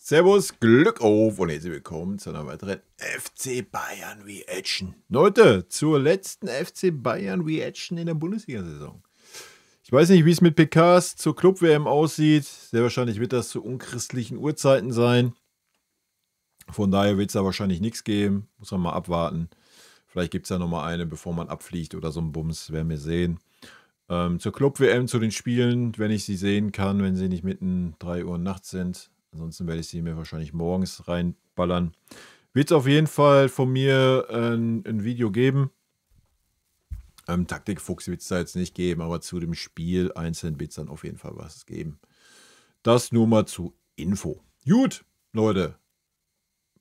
Servus, Glück auf und herzlich willkommen zu einer weiteren FC Bayern Reaction. Leute, zur letzten FC Bayern Reaction in der Bundesliga-Saison. Ich weiß nicht, wie es mit PKs zur Club-WM aussieht. Sehr wahrscheinlich wird das zu unchristlichen Uhrzeiten sein. Von daher wird es da wahrscheinlich nichts geben. Muss man mal abwarten. Vielleicht gibt es ja nochmal eine, bevor man abfliegt oder so ein Bums. Werden wir sehen. Zur Club-WM, zu den Spielen, wenn ich sie sehen kann, wenn sie nicht mitten 3 Uhr nachts sind. Ansonsten werde ich sie mir wahrscheinlich morgens reinballern. Wird es auf jeden Fall von mir ein Video geben. Taktikfuchs wird es da jetzt nicht geben, aber zu dem Spiel einzeln wird es dann auf jeden Fall was geben. Das nur mal zu Info. Gut, Leute.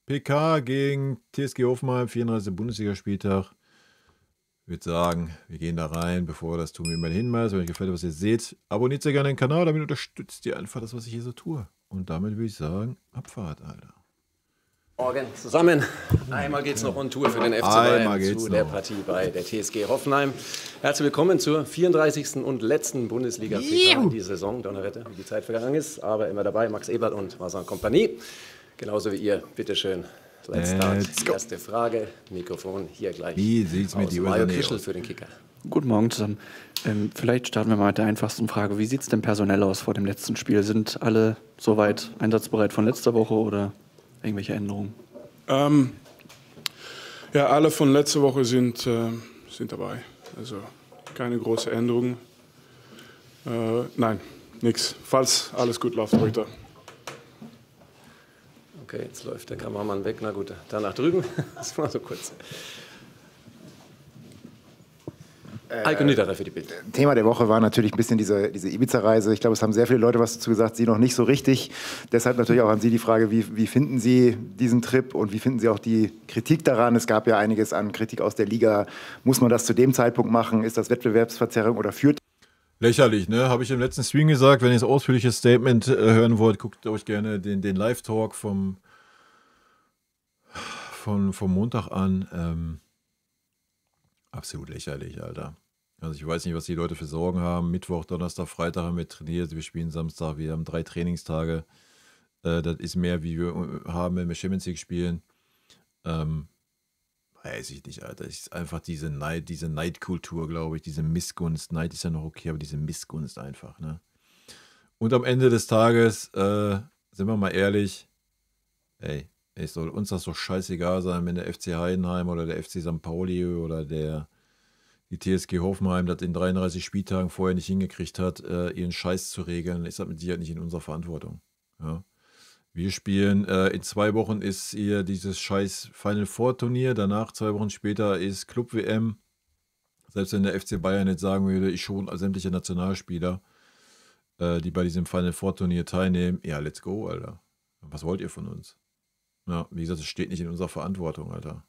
PK gegen TSG Hoffenheim, 34. Bundesligaspieltag. Ich würde sagen, wir gehen da rein, bevor wir das tun, wie immer den Hinweis. Wenn euch gefällt, was ihr seht, abonniert sehr gerne den Kanal, damit unterstützt ihr einfach das, was ich hier so tue. Und damit würde ich sagen, Abfahrt, Alter. Morgen zusammen. Einmal geht es noch on Tour für den FC Bayern zu der Partie bei der TSG Hoffenheim. Herzlich willkommen zur 34. und letzten Bundesliga-PK in dieser Saison. Donnerwetter, wie die Zeit vergangen ist. Aber immer dabei Max Eberl und Vincent Kompanie. Genauso wie ihr. Bitteschön. Let's start. Erste Frage. Mikrofon hier gleich. Wie sieht's mit dir Mario Krischl für den Kicker. Guten Morgen zusammen. Vielleicht starten wir mal mit der einfachsten Frage. Wie sieht es denn personell aus vor dem letzten Spiel? Sind alle soweit einsatzbereit von letzter Woche oder irgendwelche Änderungen? Ja, alle von letzter Woche sind dabei. Also keine große Änderungen. Nein, nichts. Falls alles gut läuft heute. Okay, jetzt läuft der Kameramann weg. Na gut, dann nach drüben. Das war so kurz. Heiko Niederer für die Bild. Thema der Woche war natürlich ein bisschen diese Ibiza-Reise. Ich glaube, es haben sehr viele Leute was dazu gesagt, Sie noch nicht so richtig. Deshalb natürlich auch an Sie die Frage, wie finden Sie diesen Trip und wie finden Sie auch die Kritik daran? Es gab ja einiges an Kritik aus der Liga. Muss man das zu dem Zeitpunkt machen? Ist das Wettbewerbsverzerrung oder führt? Lächerlich, ne? Habe ich im letzten Stream gesagt. Wenn ihr das ausführliche Statement hören wollt, guckt euch gerne den Live-Talk vom Montag an. Absolut lächerlich, Alter. Also ich weiß nicht, was die Leute für Sorgen haben. Mittwoch, Donnerstag, Freitag haben wir trainiert. Wir spielen Samstag. Wir haben 3 Trainingstage. Das ist mehr, wie wir haben, wenn wir Champions League spielen. Weiß ich nicht, Alter. Es ist einfach diese Neidkultur, glaube ich. Diese Missgunst. Neid ist ja noch okay, aber diese Missgunst einfach, ne? Und am Ende des Tages, sind wir mal ehrlich, ey, es soll uns das doch scheißegal sein, wenn der FC Heidenheim oder der FC St. Pauli oder die TSG Hoffenheim das in 33 Spieltagen vorher nicht hingekriegt hat, ihren Scheiß zu regeln, ist das mit Sicherheit nicht in unserer Verantwortung. Ja. Wir spielen, in 2 Wochen ist hier dieses scheiß Final Four Turnier, danach 2 Wochen später ist Club WM. Selbst wenn der FC Bayern jetzt sagen würde, ich schon sämtliche Nationalspieler, die bei diesem Final Four Turnier teilnehmen, ja, let's go, Alter. Was wollt ihr von uns? Ja, wie gesagt, es steht nicht in unserer Verantwortung, Alter.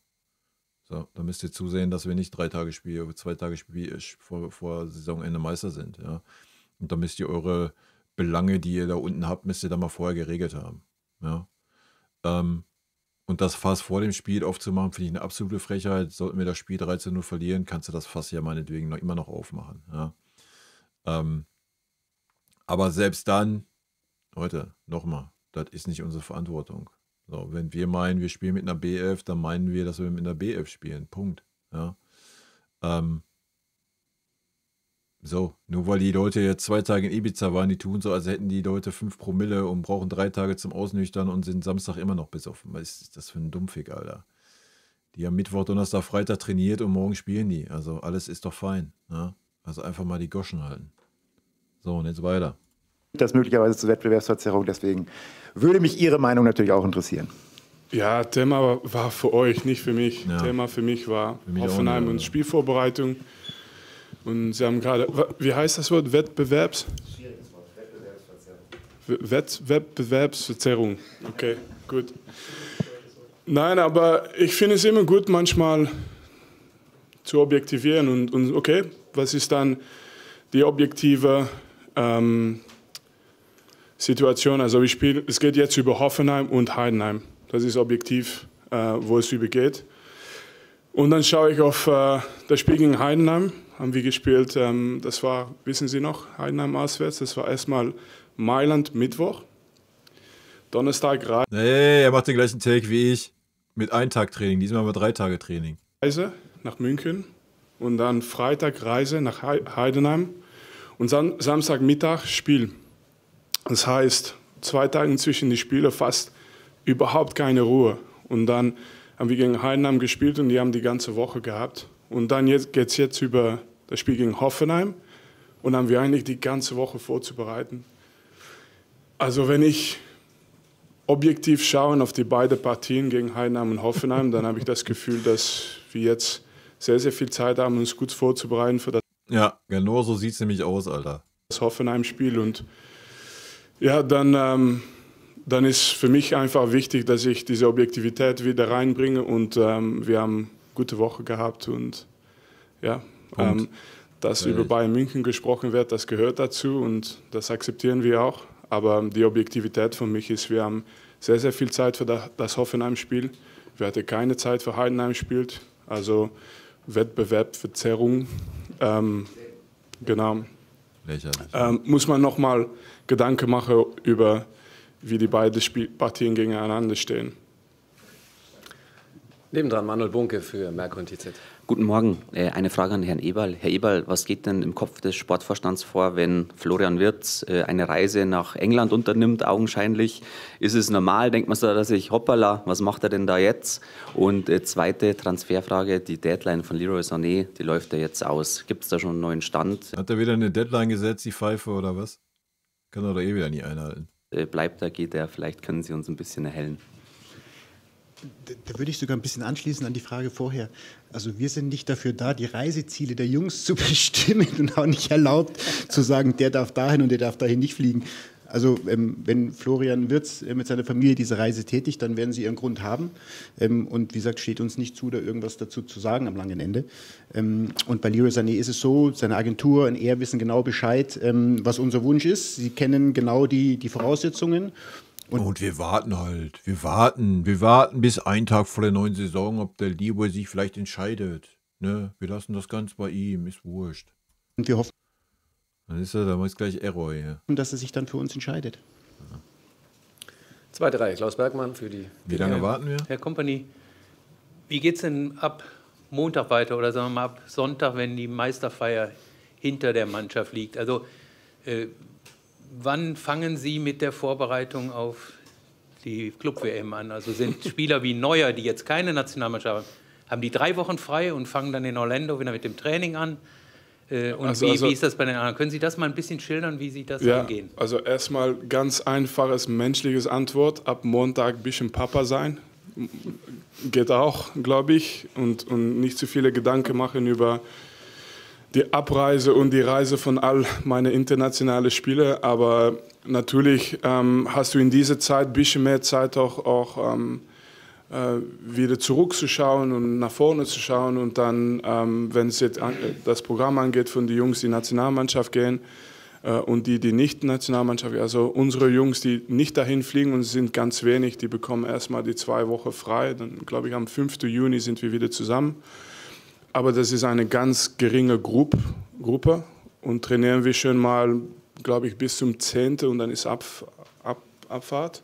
So, da müsst ihr zusehen, dass wir nicht 3 Tage Spiel, 2 Tage Spiel vor Saisonende Meister sind, ja. Und da müsst ihr eure Belange, die ihr da unten habt, müsst ihr da mal vorher geregelt haben, ja. Und das Fass vor dem Spiel aufzumachen, finde ich eine absolute Frechheit. Sollten wir das Spiel 13-0 verlieren, kannst du das Fass ja meinetwegen immer noch aufmachen, ja. Aber selbst dann, Leute, nochmal, das ist nicht unsere Verantwortung. So, wenn wir meinen, wir spielen mit einer B11, dann meinen wir, dass wir mit einer B11 spielen. Punkt. Ja. So, nur weil die Leute jetzt 2 Tage in Ibiza waren, die tun so, als hätten die Leute 5 Promille und brauchen 3 Tage zum Ausnüchtern und sind Samstag immer noch besoffen. Was ist das für ein Dummfick, Alter? Die haben Mittwoch, Donnerstag, Freitag trainiert und morgen spielen die. Also alles ist doch fein. Ja? Also einfach mal die Goschen halten. So, und jetzt weiter. Das möglicherweise zur Wettbewerbsverzerrung. Deswegen würde mich Ihre Meinung natürlich auch interessieren. Ja, Thema war für euch, nicht für mich. Ja. Thema für mich war Für mich Hoffenheim auch nicht, und Spielvorbereitung. Und Sie haben gerade, wie heißt das Wort? Schwieriges Wort, Wettbewerbsverzerrung. Wettbewerbsverzerrung. Okay, gut. Nein, aber ich finde es immer gut, manchmal zu objektivieren. Und okay, was ist dann die objektive Situation? Also es geht jetzt über Hoffenheim und Heidenheim. Das ist objektiv, wo es übergeht. Und dann schaue ich auf das Spiel gegen Heidenheim. Haben wir gespielt, das war, wissen Sie noch, Heidenheim auswärts. Das war erstmal Mailand Mittwoch. Donnerstag Nee, er macht den gleichen Take wie ich. Mit 1 Tag Training, diesmal haben wir 3 Tage Training. Reise nach München und dann Freitag Reise nach Heidenheim und Samstagmittag Spiel. Das heißt, 2 Tage zwischen die Spiele fast überhaupt keine Ruhe. Und dann haben wir gegen Heidenheim gespielt und die haben die ganze Woche gehabt. Und dann geht es jetzt über das Spiel gegen Hoffenheim und dann haben wir eigentlich die ganze Woche vorzubereiten. Also wenn ich objektiv schaue auf die beiden Partien gegen Heidenheim und Hoffenheim, dann habe ich das Gefühl, dass wir jetzt sehr, sehr viel Zeit haben, uns gut vorzubereiten für das. Ja, genau so sieht es nämlich aus, Alter. Das Hoffenheim-Spiel. Und ja, dann ist für mich einfach wichtig, dass ich diese Objektivität wieder reinbringe. Und wir haben eine gute Woche gehabt. Und ja, dass über Bayern München gesprochen wird, das gehört dazu und das akzeptieren wir auch. Aber die Objektivität für mich ist, wir haben sehr, sehr viel Zeit für das Hoffenheim-Spiel. Wir hatten keine Zeit für Heidenheim-Spiel. Also Wettbewerbsverzerrung. Genau. Muss man nochmal Gedanken machen über, wie die beiden Partien gegeneinander stehen. Nebendran Manuel Bunke für Merkur und TZ. Guten Morgen. Eine Frage an Herrn Eberl. Herr Eberl, was geht denn im Kopf des Sportvorstands vor, wenn Florian Wirtz eine Reise nach England unternimmt, augenscheinlich? Ist es normal? Denkt man so, dass ich, hoppala, was macht er denn da jetzt? Und zweite Transferfrage, die Deadline von Leroy Sané, die läuft ja jetzt aus. Gibt es da schon einen neuen Stand? Hat er wieder eine Deadline gesetzt, die Pfeife, oder was? Kann er doch eh wieder nie einhalten. Bleibt er, geht er? Vielleicht können Sie uns ein bisschen erhellen. Da würde ich sogar ein bisschen anschließen an die Frage vorher. Also wir sind nicht dafür da, die Reiseziele der Jungs zu bestimmen und auch nicht erlaubt zu sagen, der darf dahin und der darf dahin nicht fliegen. Also wenn Florian Wirtz mit seiner Familie diese Reise tätigt, dann werden sie ihren Grund haben. Und wie gesagt, steht uns nicht zu, da irgendwas dazu zu sagen am langen Ende. Und bei Leroy Sané ist es so, seine Agentur und er wissen genau Bescheid, was unser Wunsch ist. Sie kennen genau die Voraussetzungen. Und wir warten halt. Wir warten bis 1 Tag vor der neuen Saison, ob der Leroy sich vielleicht entscheidet. Ne? Wir lassen das ganz bei ihm, ist wurscht. Und wir hoffen, dann ist er, da ist gleich Error hier. dass er sich dann für uns entscheidet. Ja. Zweite Reihe, Klaus Bergmann für die. Wie lange warten wir? Herr Kompany, wie geht es denn ab Montag weiter oder sagen wir mal ab Sonntag, wenn die Meisterfeier hinter der Mannschaft liegt? Also wann fangen Sie mit der Vorbereitung auf die Club-WM an? Also sind Spieler wie Neuer, die jetzt keine Nationalmannschaft haben, die 3 Wochen frei und fangen dann in Orlando wieder mit dem Training an? Und wie ist das bei den anderen? Können Sie das mal ein bisschen schildern, wie Sie das angehen? Also erstmal ganz einfaches menschliches Antwort. Ab Montag ein bisschen Papa sein. Geht auch, glaube ich. Und nicht zu viele Gedanken machen über die Abreise und die Reise von all meine internationalen Spiele. Aber natürlich hast du in dieser Zeit ein bisschen mehr Zeit auch wieder zurückzuschauen und nach vorne zu schauen. Und dann, wenn es jetzt das Programm angeht von den Jungs, die Nationalmannschaft gehen und die nicht Nationalmannschaft, also unsere Jungs, die nicht dahin fliegen und sind ganz wenig, die bekommen erstmal die 2 Wochen frei. Dann, glaube ich, am 5. Juni sind wir wieder zusammen. Aber das ist eine ganz geringe Gruppe und trainieren wir schon mal, glaube ich, bis zum 10. und dann ist Abfahrt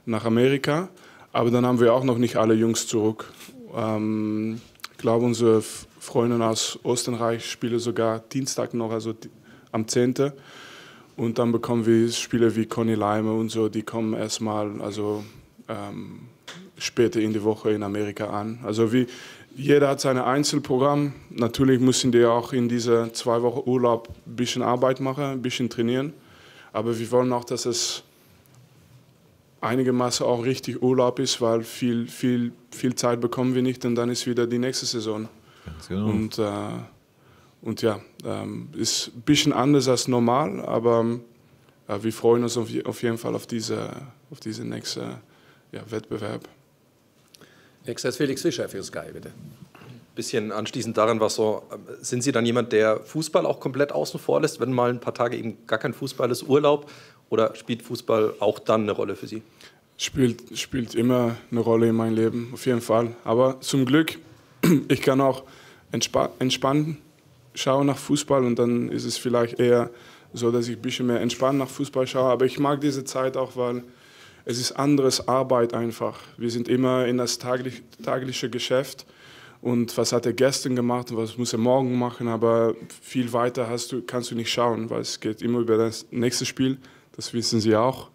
nach Amerika. Aber dann haben wir auch noch nicht alle Jungs zurück. Ich glaube, unsere Freunde aus Österreich spielen sogar Dienstag noch, also am 10. Und dann bekommen wir Spieler wie Conny Leimer und so, die kommen erstmal später in die Woche in Amerika an. Also jeder hat sein Einzelprogramm. Natürlich müssen die auch in diese 2 Wochen Urlaub ein bisschen Arbeit machen, ein bisschen trainieren. Aber wir wollen auch, dass es einigermaßen auch richtig Urlaub ist, weil viel Zeit bekommen wir nicht und dann ist wieder die nächste Saison. Ganz genau. Und ja, ist ein bisschen anders als normal, aber wir freuen uns auf jeden Fall auf diese nächste Wettbewerb. Nächster ist Felix Fischer für Sky, bitte. Bisschen anschließend daran, sind Sie dann jemand, der Fußball auch komplett außen vor lässt, wenn mal ein paar Tage eben gar kein Fußball ist, Urlaub? Oder spielt Fußball auch dann eine Rolle für Sie? Spielt immer eine Rolle in meinem Leben, auf jeden Fall. Aber zum Glück, ich kann auch entspannen schauen nach Fußball und dann ist es vielleicht eher so, dass ich ein bisschen mehr entspannt nach Fußball schaue. Aber ich mag diese Zeit auch, weil es ist anderes Arbeit einfach. Wir sind immer in das tagliche Geschäft. Und was hat er gestern gemacht und was muss er morgen machen, aber viel weiter kannst du nicht schauen, weil es geht immer über das nächste Spiel, das wissen Sie auch.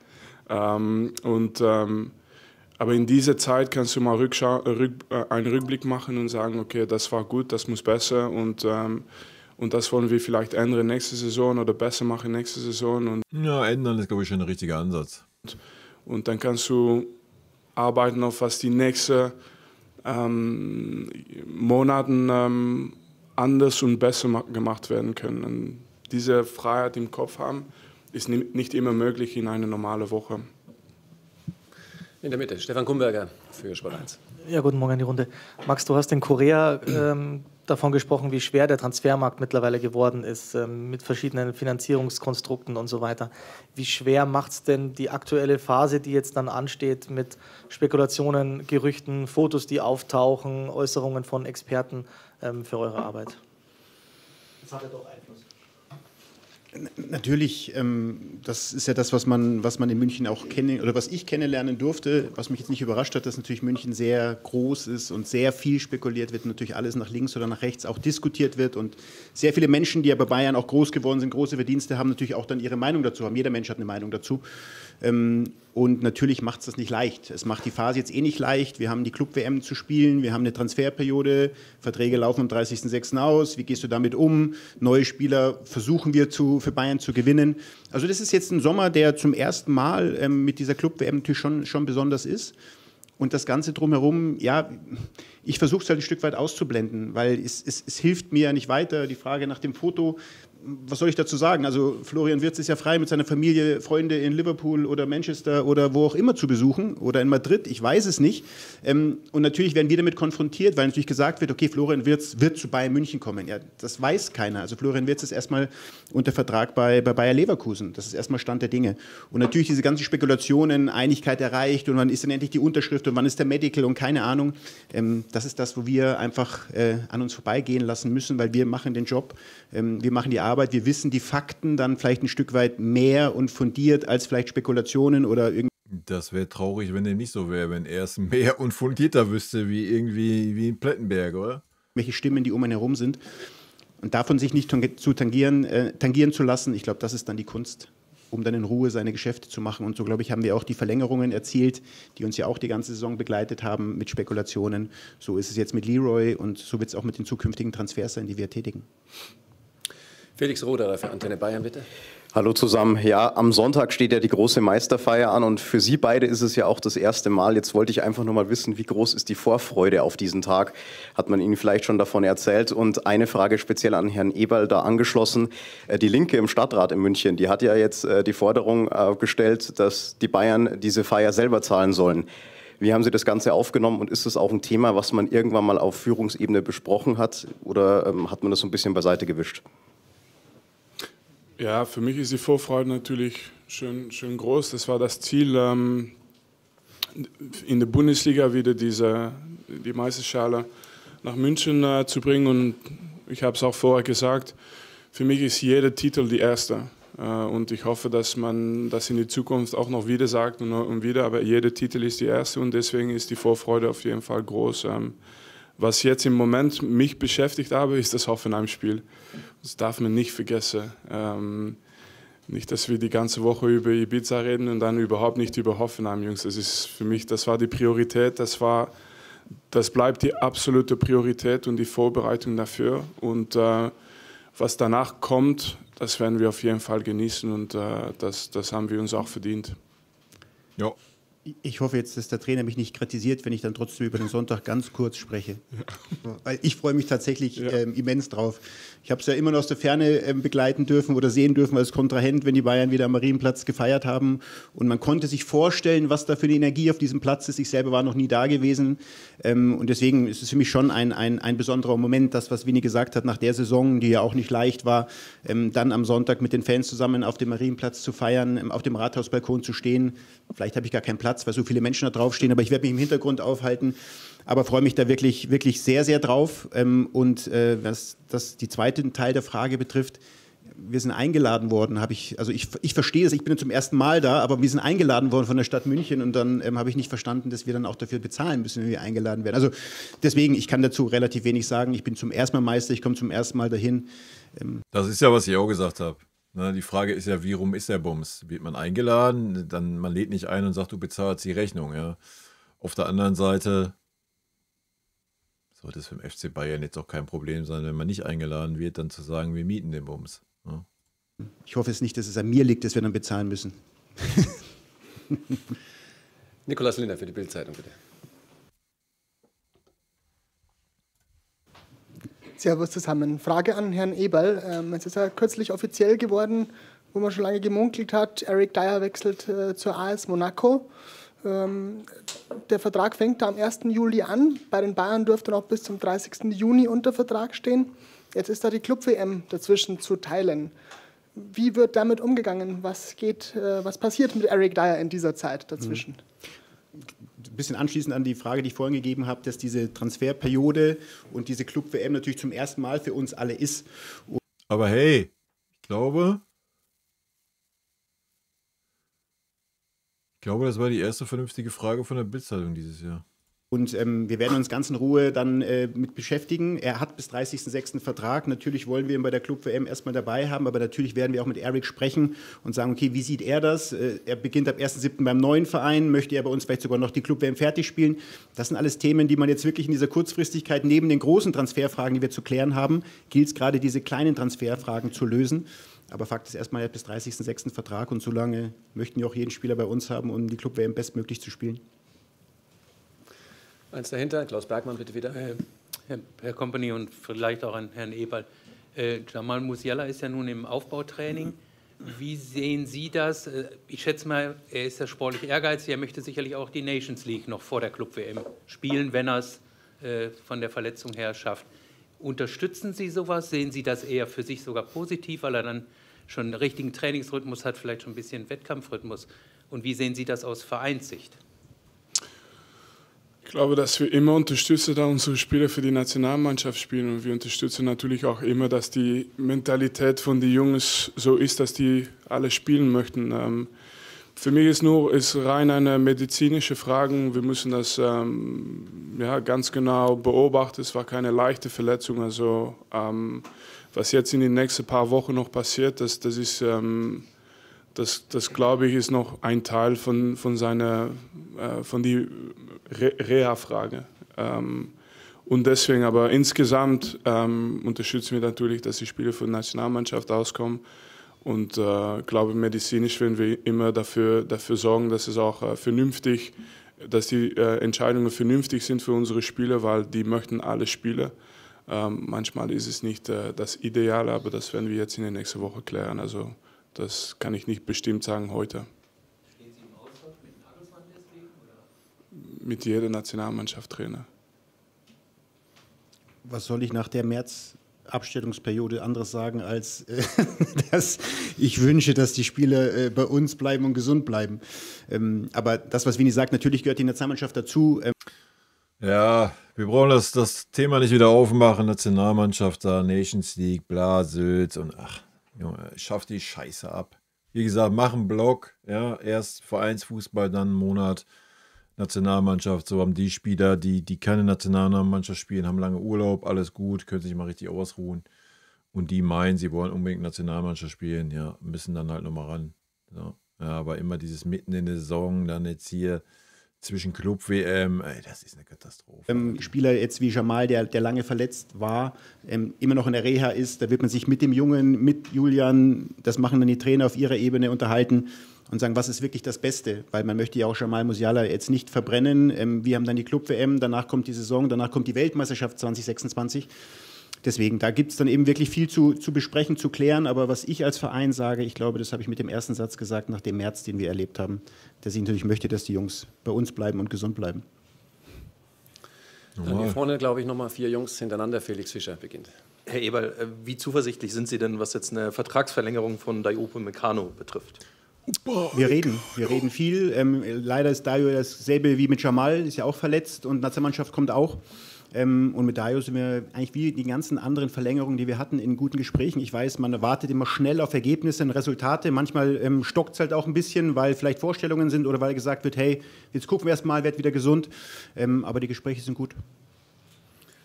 Aber in dieser Zeit kannst du mal einen Rückblick machen und sagen, okay, das war gut, das muss besser und das wollen wir vielleicht ändern nächste Saison oder besser machen nächste Saison. Und ja, ändern ist, glaube ich, schon ein richtiger Ansatz. Und dann kannst du arbeiten auf was die nächste Monaten anders und besser gemacht werden können. Und diese Freiheit im Kopf haben, ist nicht immer möglich in einer normalen Woche. In der Mitte, Stefan Kumberger für Sport 1. Ja, guten Morgen in die Runde. Max, du hast in Korea davon gesprochen, wie schwer der Transfermarkt mittlerweile geworden ist, mit verschiedenen Finanzierungskonstrukten und so weiter. Wie schwer macht es denn die aktuelle Phase, die jetzt dann ansteht, mit Spekulationen, Gerüchten, Fotos, die auftauchen, Äußerungen von Experten für eure Arbeit? Das hat ja doch Einfluss. Natürlich, das ist ja das, was man in München auch oder was ich kennenlernen durfte, was mich jetzt nicht überrascht hat, dass natürlich München sehr groß ist und sehr viel spekuliert wird, natürlich alles nach links oder nach rechts auch diskutiert wird und sehr viele Menschen, die ja bei Bayern auch groß geworden sind, große Verdienste haben, natürlich auch dann ihre Meinung dazu haben. Jeder Mensch hat eine Meinung dazu. Und natürlich macht es das nicht leicht. Es macht die Phase jetzt nicht leicht. Wir haben die Club-WM zu spielen, wir haben eine Transferperiode, Verträge laufen am 30.06. aus. Wie gehst du damit um? Neue Spieler versuchen wir für Bayern zu gewinnen. Also das ist jetzt ein Sommer, der zum ersten Mal mit dieser Club-WM natürlich schon besonders ist. Und das Ganze drumherum, ja, ich versuche es halt ein Stück weit auszublenden, weil es hilft mir nicht weiter. Die Frage nach dem Foto, was soll ich dazu sagen? Also Florian Wirtz ist ja frei, mit seiner Familie Freunde in Liverpool oder Manchester oder wo auch immer zu besuchen oder in Madrid, ich weiß es nicht. Und natürlich werden wir damit konfrontiert, weil natürlich gesagt wird, okay, Florian Wirtz wird zu Bayern München kommen. Ja, das weiß keiner. Also Florian Wirtz ist erstmal unter Vertrag bei Bayer Leverkusen. Das ist erstmal Stand der Dinge. Und natürlich diese ganzen Spekulationen, Einigkeit erreicht und wann ist denn endlich die Unterschrift und wann ist der Medical und keine Ahnung. Das ist das, wo wir einfach an uns vorbeigehen lassen müssen, weil wir machen den Job, wir machen die Arbeit, wir wissen die Fakten dann vielleicht ein Stück weit mehr und fundiert als vielleicht Spekulationen oder irgendwie. Das wäre traurig, wenn dem nicht so wäre, wenn er es mehr und fundierter wüsste, wie in Plettenberg, oder? Welche Stimmen, die um einen herum sind. Und davon sich nicht tangieren zu lassen, ich glaube, das ist dann die Kunst, um dann in Ruhe seine Geschäfte zu machen. Und so, glaube ich, haben wir auch die Verlängerungen erzielt, die uns ja auch die ganze Saison begleitet haben mit Spekulationen. So ist es jetzt mit Leroy und so wird es auch mit den zukünftigen Transfers sein, die wir tätigen. Felix Roderer für Antenne Bayern, bitte. Hallo zusammen. Ja, am Sonntag steht ja die große Meisterfeier an und für Sie beide ist es ja auch das erste Mal. Jetzt wollte ich einfach nur mal wissen, wie groß ist die Vorfreude auf diesen Tag? Hat man Ihnen vielleicht schon davon erzählt? Und eine Frage speziell an Herrn Eberl da angeschlossen. Die Linke im Stadtrat in München, die hat ja jetzt die Forderung gestellt, dass die Bayern diese Feier selber zahlen sollen. Wie haben Sie das Ganze aufgenommen und ist das auch ein Thema, was man irgendwann mal auf Führungsebene besprochen hat oder hat man das so ein bisschen beiseite gewischt? Ja, für mich ist die Vorfreude natürlich schön groß. Das war das Ziel, in der Bundesliga wieder die Meisterschale nach München zu bringen. Und ich habe es auch vorher gesagt, für mich ist jeder Titel die erste. Und ich hoffe, dass man das in die Zukunft auch noch wieder sagt und wieder. Aber jeder Titel ist die erste und deswegen ist die Vorfreude auf jeden Fall groß. Was jetzt im Moment mich beschäftigt habe, ist das Hoffenheim-Spiel. Das darf man nicht vergessen. Nicht, dass wir die ganze Woche über Ibiza reden und dann überhaupt nicht über Hoffenheim, Jungs. Das ist für mich, das war die Priorität, das bleibt die absolute Priorität und die Vorbereitung dafür. Und was danach kommt, das werden wir auf jeden Fall genießen und das haben wir uns auch verdient. Ja. Ich hoffe jetzt, dass der Trainer mich nicht kritisiert, wenn ich dann trotzdem über den Sonntag ganz kurz spreche. Ja. Weil ich freue mich tatsächlich immens drauf. Ich habe es ja immer noch aus der Ferne begleiten dürfen oder sehen dürfen als Kontrahent, wenn die Bayern wieder am Marienplatz gefeiert haben. Und man konnte sich vorstellen, was da für eine Energie auf diesem Platz ist. Ich selber war noch nie da gewesen. Und deswegen ist es für mich schon ein besonderer Moment, das, was Winnie gesagt hat, nach der Saison, die ja auch nicht leicht war, dann am Sonntag mit den Fans zusammen auf dem Marienplatz zu feiern, auf dem Rathausbalkon zu stehen. Vielleicht habe ich gar keinen Platz, weil so viele Menschen da draufstehen, aber ich werde mich im Hintergrund aufhalten. Aber freue mich da wirklich sehr, sehr drauf. Und was die zweite Teil der Frage betrifft, Wir sind eingeladen worden, ich verstehe es, ich bin ja zum ersten Mal da, aber wir sind eingeladen worden von der Stadt München und dann habe ich nicht verstanden, dass wir dann auch dafür bezahlen müssen, wenn wir eingeladen werden. Also deswegen, ich kann dazu relativ wenig sagen. Ich bin zum ersten Mal Meister, ich komme zum ersten Mal dahin. Das ist ja, was ich auch gesagt habe. Die Frage ist ja, wie rum ist der Bums? Wird man eingeladen? Dann man lädt nicht ein und sagt, du bezahlst die Rechnung. Ja. Auf der anderen Seite sollte es für den FC Bayern jetzt auch kein Problem sein, wenn man nicht eingeladen wird, dann zu sagen, wir mieten den Bums. Ja. Ich hoffe jetzt nicht, dass es an mir liegt, dass wir dann bezahlen müssen. Nikolaus Lindner für die Bild-Zeitung, bitte. Servus zusammen. Frage an Herrn Eberl. Es ist ja kürzlich offiziell geworden, wo man schon lange gemunkelt hat, Eric Dier wechselt zur AS Monaco. Der Vertrag fängt da am 1. Juli an. Bei den Bayern dürfte noch bis zum 30. Juni unter Vertrag stehen. Jetzt ist da die Club-WM dazwischen zu teilen. Wie wird damit umgegangen? Was passiert mit Eric Dier in dieser Zeit dazwischen? Ein bisschen anschließend an die Frage, die ich vorhin gegeben habe, dass diese Transferperiode und diese Club-WM natürlich zum ersten Mal für uns alle ist. Aber hey, ich glaube, das war die erste vernünftige Frage von der Bild-Zeitung dieses Jahr. Und wir werden uns ganz in Ruhe dann mit beschäftigen. Er hat bis 30.06. Vertrag. Natürlich wollen wir ihn bei der Club-WM erstmal dabei haben, aber natürlich werden wir auch mit Eric sprechen und sagen, okay, wie sieht er das? Er beginnt ab 1.07. beim neuen Verein, möchte er bei uns vielleicht sogar noch die Club-WM fertig spielen. Das sind alles Themen, die man jetzt wirklich in dieser Kurzfristigkeit neben den großen Transferfragen, die wir zu klären haben, gilt es gerade diese kleinen Transferfragen zu lösen. Aber Fakt ist erstmal, er hat bis 30.06. Vertrag und so lange möchten wir auch jeden Spieler bei uns haben, um die Club-WM bestmöglich zu spielen. Eins dahinter, Klaus Bergmann, bitte wieder. Herr Company und vielleicht auch an Herrn Eberl. Jamal Musiala ist ja nun im Aufbautraining. Wie sehen Sie das? Ich schätze mal, er ist ja sportlich ehrgeizig. Er möchte sicherlich auch die Nations League noch vor der Club-WM spielen, wenn er es von der Verletzung her schafft. Unterstützen Sie sowas? Sehen Sie das eher für sich sogar positiv, weil er dann schon einen richtigen Trainingsrhythmus hat, vielleicht schon ein bisschen Wettkampfrhythmus? Und wie sehen Sie das aus Vereinssicht? Ich glaube, dass wir immer unterstützen, da unsere Spieler für die Nationalmannschaft spielen. Und wir unterstützen natürlich auch immer, dass die Mentalität von den Jungs so ist, dass die alle spielen möchten. Für mich ist rein eine medizinische Frage. Wir müssen das ganz genau beobachten. Es war keine leichte Verletzung. Also was jetzt in den nächsten paar Wochen noch passiert, das glaube ich, ist noch ein Teil von die Reha-Frage. Und deswegen, aber insgesamt unterstützen wir natürlich, dass die Spieler für die Nationalmannschaft auskommen. Und glaube, medizinisch werden wir immer dafür sorgen, dass es auch vernünftig, dass die Entscheidungen vernünftig sind für unsere Spieler, weil die möchten alle Spiele. Manchmal ist es nicht das Ideale, aber das werden wir jetzt in der nächsten Woche klären. Also das kann ich nicht bestimmt sagen heute. Stehen Sie im Austausch mit Nagelsmann deswegen? Oder? Mit jeder Nationalmannschaft Trainer. Was soll ich nach der März-Abstellungsperiode anderes sagen, als dass ich wünsche, dass die Spieler bei uns bleiben und gesund bleiben. Aber das, was Vini sagt, natürlich gehört die Nationalmannschaft dazu. Ja, wir brauchen das Thema nicht wieder aufmachen. Nationalmannschaft da, Nations League, bla, Sylt und ach. Junge, schaff die Scheiße ab. Wie gesagt, mach einen Block, ja, erst Vereinsfußball, dann einen Monat Nationalmannschaft. So haben die Spieler, die keine Nationalmannschaft spielen, haben lange Urlaub, alles gut, können sich mal richtig ausruhen. Und die meinen, sie wollen unbedingt Nationalmannschaft spielen, ja, müssen dann halt nochmal ran. So. Ja, aber immer dieses mitten in der Saison, dann jetzt hier zwischen Club-WM, das ist eine Katastrophe. Spieler jetzt wie Jamal, der lange verletzt war, immer noch in der Reha ist, da wird man sich mit dem Jungen, mit Julian, das machen dann die Trainer auf ihrer Ebene, unterhalten und sagen, was ist wirklich das Beste? Weil man möchte ja auch Jamal Musiala jetzt nicht verbrennen. Wir haben dann die Club-WM, danach kommt die Saison, danach kommt die Weltmeisterschaft 2026. Deswegen, da gibt es dann eben wirklich viel zu besprechen, zu klären. Aber was ich als Verein sage, ich glaube, das habe ich mit dem ersten Satz gesagt, nach dem März, den wir erlebt haben, dass ich natürlich möchte, dass die Jungs bei uns bleiben und gesund bleiben. Dann hier vorne, glaube ich, nochmal 4 Jungs hintereinander. Felix Fischer beginnt. Herr Eberl, wie zuversichtlich sind Sie denn, was jetzt eine Vertragsverlängerung von Dayot Upamecano betrifft? Wir reden viel. Leider ist Dayo dasselbe wie mit Jamal, ist ja auch verletzt und Nationalmannschaft kommt auch. Und mit Dario sind wir eigentlich wie die ganzen anderen Verlängerungen, die wir hatten, in guten Gesprächen. Ich weiß, man wartet immer schnell auf Ergebnisse und Resultate. Manchmal stockt es halt auch ein bisschen, weil vielleicht Vorstellungen sind oder weil gesagt wird, hey, jetzt gucken wir erst mal, werd wieder gesund. Aber die Gespräche sind gut.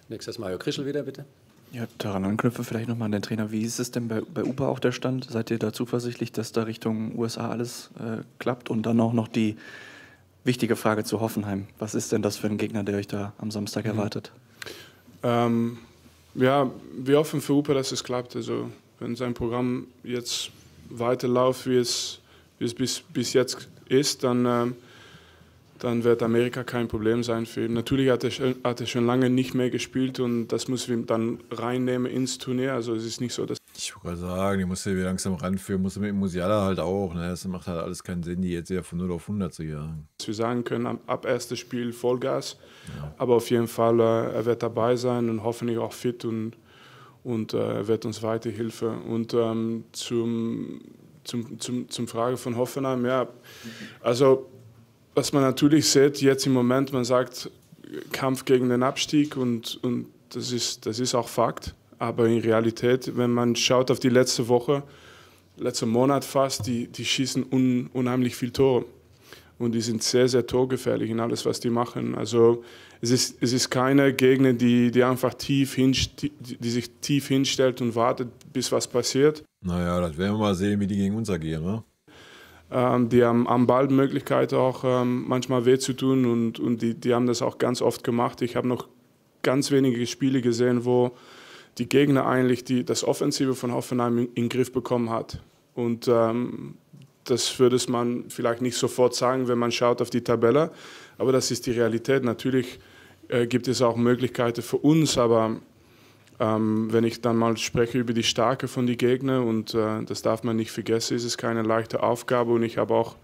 Nächstes Mario Krischl wieder, bitte. Ja, daran anknüpfe vielleicht nochmal an den Trainer. Wie ist es denn bei UPA auch der Stand? Seid ihr da zuversichtlich, dass da Richtung USA alles klappt? Und dann auch noch die wichtige Frage zu Hoffenheim. Was ist denn das für ein Gegner, der euch da am Samstag erwartet? Ja, wir hoffen für UPA, dass es klappt. Also wenn sein Programm jetzt weiterläuft, wie es bis jetzt ist, dann wird Amerika kein Problem sein für ihn. Natürlich hat er schon lange nicht mehr gespielt und das müssen wir dann reinnehmen ins Turnier. Also es ist nicht so, dass... Ich wollte gerade sagen, die musst du wieder langsam ranführen, musst du mit dem Musiala halt auch. Ne? Das macht halt alles keinen Sinn, die jetzt wieder von 0 auf 100 zu jagen. Dass wir sagen können, ab erstes Spiel Vollgas. Ja. Aber auf jeden Fall, er wird dabei sein und hoffentlich auch fit und er wird uns weiterhelfen. Und zum Frage von Hoffenheim, ja, also was man natürlich sieht jetzt im Moment, man sagt Kampf gegen den Abstieg und das ist auch Fakt. Aber in Realität, wenn man schaut auf die letzten Monat fast, die schießen unheimlich viel Tore. Und die sind sehr, sehr torgefährlich in alles, was die machen. Also es ist keine Gegner, die einfach die sich tief hinstellt und wartet, bis was passiert. Naja, das werden wir mal sehen, wie die gegen uns agieren, ne? Die haben am Ball die Möglichkeit auch manchmal weh zu tun und die haben das auch ganz oft gemacht. Ich habe noch ganz wenige Spiele gesehen, wo die Gegner eigentlich das Offensive von Hoffenheim in den Griff bekommen hat. Und das würde man vielleicht nicht sofort sagen, wenn man schaut auf die Tabelle, aber das ist die Realität. Natürlich gibt es auch Möglichkeiten für uns, aber wenn ich dann mal spreche über die Stärke von den Gegnern und das darf man nicht vergessen, ist es keine leichte Aufgabe und ich habe auch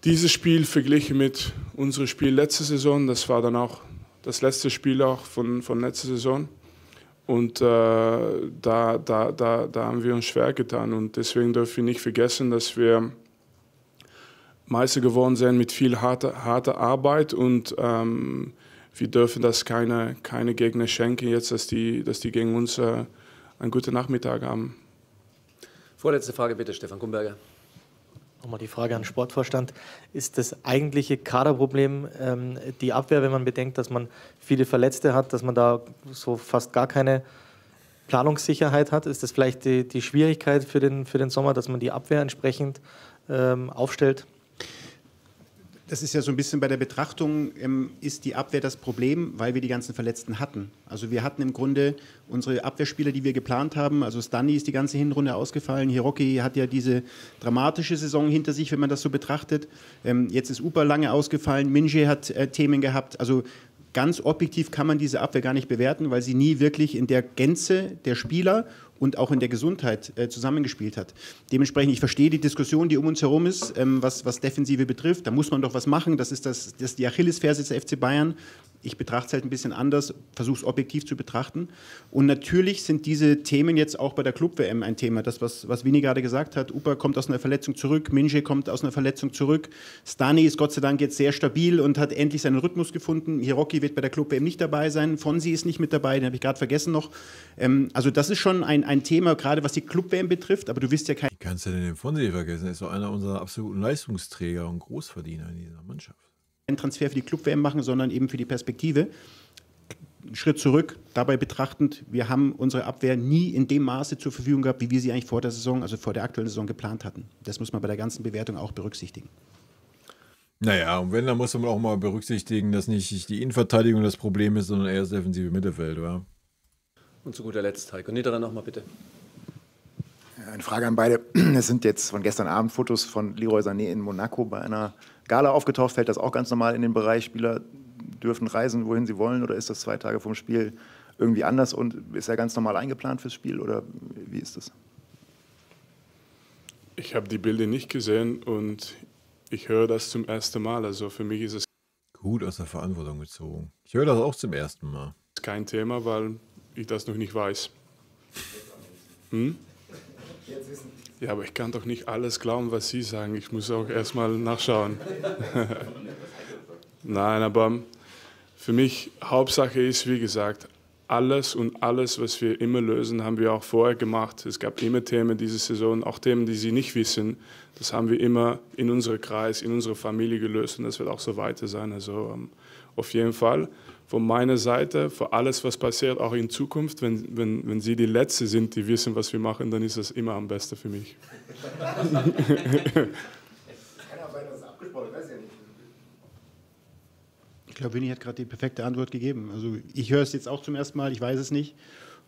dieses Spiel verglichen mit unserem Spiel letzte Saison. Das war dann auch das letzte Spiel auch von letzter Saison. Und da haben wir uns schwer getan. Und deswegen dürfen wir nicht vergessen, dass wir Meister geworden sind mit viel harter Arbeit. Und wir dürfen das keine Gegner schenken, jetzt, dass die gegen uns einen guten Nachmittag haben. Vorletzte Frage bitte, Stefan Kumberger. Nochmal die Frage an den Sportvorstand. Ist das eigentliche Kaderproblem die Abwehr, wenn man bedenkt, dass man viele Verletzte hat, dass man da so fast gar keine Planungssicherheit hat? Ist das vielleicht die Schwierigkeit für den Sommer, dass man die Abwehr entsprechend aufstellt? Das ist ja so ein bisschen bei der Betrachtung, ist die Abwehr das Problem, weil wir die ganzen Verletzten hatten. Also wir hatten im Grunde unsere Abwehrspieler, die wir geplant haben, also Stani ist die ganze Hinrunde ausgefallen, Hiroki hat ja diese dramatische Saison hinter sich, wenn man das so betrachtet. Jetzt ist Upa lange ausgefallen, Minje hat Themen gehabt, also ganz objektiv kann man diese Abwehr gar nicht bewerten, weil sie nie wirklich in der Gänze der Spieler und auch in der Gesundheit zusammengespielt hat. Dementsprechend, ich verstehe die Diskussion, die um uns herum ist, was Defensive betrifft. Da muss man doch was machen. Das ist die Achillesferse des FC Bayern. Ich betrachte es halt ein bisschen anders, versuche es objektiv zu betrachten. Und natürlich sind diese Themen jetzt auch bei der Club-WM ein Thema. Das, was Winnie gerade gesagt hat, Upa kommt aus einer Verletzung zurück, Minje kommt aus einer Verletzung zurück, Stani ist Gott sei Dank jetzt sehr stabil und hat endlich seinen Rhythmus gefunden. Hiroki wird bei der Club-WM nicht dabei sein, Fonsi ist nicht mit dabei, den habe ich gerade vergessen noch. Also das ist schon ein Thema, gerade was die Club-WM betrifft, aber du wirst ja kein... Wie kannst du denn den Fonsi vergessen? Er ist doch einer unserer absoluten Leistungsträger und Großverdiener in dieser Mannschaft. Einen Transfer für die Club-WM machen, sondern eben für die Perspektive. Einen Schritt zurück, dabei betrachtend, wir haben unsere Abwehr nie in dem Maße zur Verfügung gehabt, wie wir sie eigentlich vor der Saison, also vor der aktuellen Saison geplant hatten. Das muss man bei der ganzen Bewertung auch berücksichtigen. Naja, und wenn, dann muss man auch mal berücksichtigen, dass nicht die Innenverteidigung das Problem ist, sondern eher das defensive Mittelfeld, oder? Und zu guter Letzt, Heiko Niederer nochmal bitte. Eine Frage an beide. Es sind jetzt von gestern Abend Fotos von Leroy Sané in Monaco bei einer Gala aufgetaucht. Fällt das auch ganz normal in den Bereich, Spieler dürfen reisen, wohin sie wollen, oder ist das 2 Tage vom Spiel irgendwie anders und ist er ganz normal eingeplant fürs Spiel oder wie ist das? Ich habe die Bilder nicht gesehen und ich höre das zum ersten Mal. Also für mich ist es gut aus der Verantwortung gezogen. Ich höre das auch zum ersten Mal. Kein Thema, weil ich das noch nicht weiß. Ja, aber ich kann doch nicht alles glauben, was Sie sagen. Ich muss auch erstmal nachschauen. Nein, aber für mich Hauptsache ist, wie gesagt, alles, was wir immer lösen, haben wir auch vorher gemacht. Es gab immer Themen diese Saison, auch Themen, die Sie nicht wissen. Das haben wir immer in unserem Kreis, in unserer Familie gelöst und das wird auch so weiter sein. Also auf jeden Fall von meiner Seite, für alles, was passiert, auch in Zukunft, wenn Sie die Letzte sind, die wissen, was wir machen, dann ist das immer am besten für mich. Ich glaube, Winnie hat gerade die perfekte Antwort gegeben. Also ich höre es jetzt auch zum ersten Mal, ich weiß es nicht.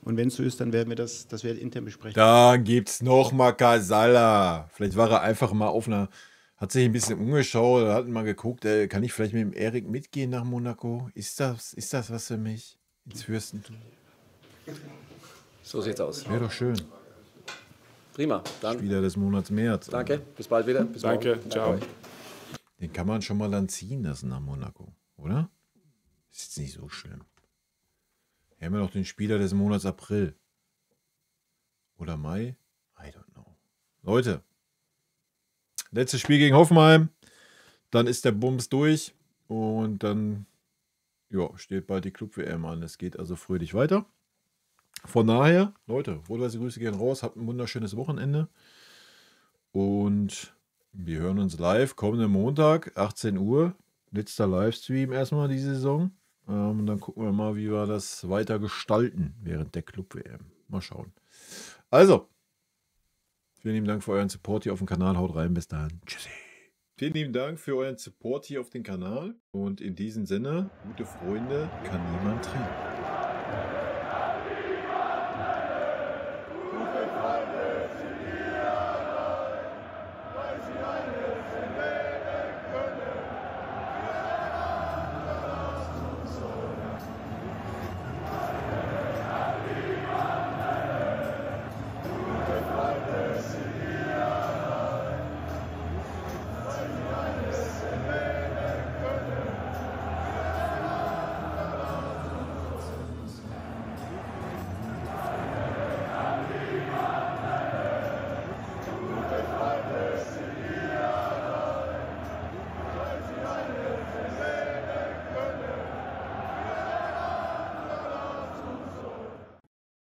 Und wenn es so ist, dann werden wir das intern besprechen. Da gibt's noch mal Casala. Vielleicht war er einfach mal auf einer, hat sich ein bisschen umgeschaut, hat mal geguckt, kann ich vielleicht mit dem Erik mitgehen nach Monaco? Ist das was für mich? Ins Fürstentum? So sieht's aus. Wäre doch schön. Prima. Dann Spieler des Monats März. Danke, bis bald wieder. Bis Danke, morgen. ciao. Den kann man schon mal dann ziehen lassen nach Monaco, oder? Ist jetzt nicht so schlimm. Hier haben wir noch den Spieler des Monats April. Oder Mai? I don't know. Leute, letztes Spiel gegen Hoffenheim. Dann ist der Bums durch. Und dann steht bald die Club-WM an. Es geht also fröhlich weiter. Von daher, Leute, wohlweise Grüße gehen raus. Habt ein wunderschönes Wochenende. Und wir hören uns live kommenden Montag, 18 Uhr. Letzter Livestream erstmal diese Saison. Und dann gucken wir mal, wie wir das weiter gestalten während der Club-WM. Mal schauen. Also, vielen lieben Dank für euren Support hier auf dem Kanal. Haut rein, bis dann. Tschüssi. Vielen lieben Dank für euren Support hier auf dem Kanal. Und in diesem Sinne, gute Freunde kann niemand trennen.